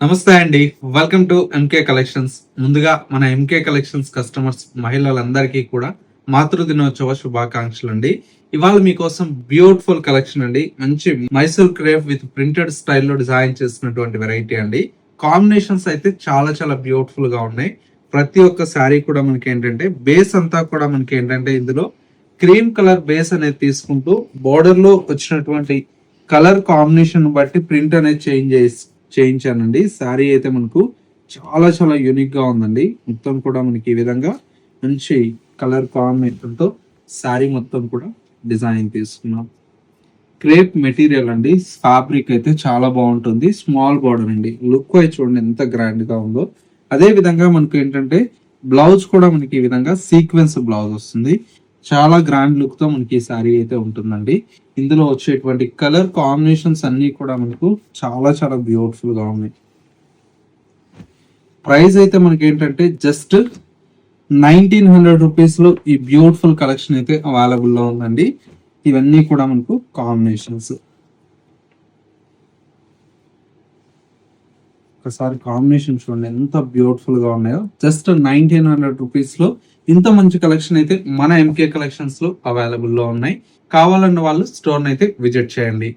నమస్తే అండి. Welcome to MK collections. ముందుగా మన ఎంకే కలెక్షన్స్ కస్టమర్స్ మహిళలందరికీ కూడా మాతృదినోత్సవ శుభాకాంక్షలు అండి. ఇవాళ మీకోసం బ్యూటిఫుల్ కలెక్షన్ అండి. మంచి మైసూర్ క్రేప్ విత్ ప్రింటెడ్ స్టైల్లో డిజైన్ చేసినటువంటి వెరైటీ అండి. కాంబినేషన్స్ అయితే చాలా చాలా బ్యూటిఫుల్ గా ఉన్నాయి. ప్రతి ఒక్క శారీ కూడా మనకి ఏంటంటే బేస్ అంతా కూడా మనకి ఏంటంటే ఇందులో క్రీమ్ కలర్ బేస్ అనేది తీసుకుంటూ బోర్డర్ లో వచ్చినటువంటి కలర్ కాంబినేషన్ బట్టి ప్రింట్ అనేది చేయించానండి. శారీ అయితే మనకు చాలా చాలా యూనిక్ గా ఉందండి. మొత్తం కూడా మనకి ఈ విధంగా మంచి కలర్ కాంబినేషన్ తో శారీ మొత్తం కూడా డిజైన్ తీసుకున్నాం. క్రేప్ మెటీరియల్ అండి. ఫ్యాబ్రిక్ అయితే చాలా బాగుంటుంది. స్మాల్ బార్డర్ అండి. లుక్ అయితే చూడండి ఎంత గ్రాండ్ గా ఉందో. అదే విధంగా మనకు ఏంటంటే బ్లౌజ్ కూడా మనకి ఈ విధంగా సీక్వెన్స్ బ్లౌజ్ వస్తుంది. చాలా గ్రాండ్ లుక్ తో మనకి ఈ శారీ అయితే ఉంటుందండి. ఇందులో వచ్చేటువంటి కలర్ కాంబినేషన్స్ అన్ని కూడా మనకు చాలా చాలా బ్యూటిఫుల్ గా ఉన్నాయి. ప్రైస్ అయితే మనకి ఏంటంటే జస్ట్ 1900 రూపీస్ లో ఈ బ్యూటిఫుల్ కలెక్షన్ అయితే అవైలబుల్ లో ఉందండి. ఇవన్నీ కూడా మనకు కాంబినేషన్స్. ఒకసారి కాంబినేషన్ చూడండి ఎంత బ్యూటిఫుల్ గా ఉన్నాయో. జస్ట్ 1900 రూపీస్ లో ఇంత మంచి కలెక్షన్ అయితే మన ఎంకే కలెక్షన్స్ లో అవైలబుల్ లో ఉన్నాయి. కావాలన్న వాళ్ళు స్టోర్ అయితే విజిట్ చేయండి.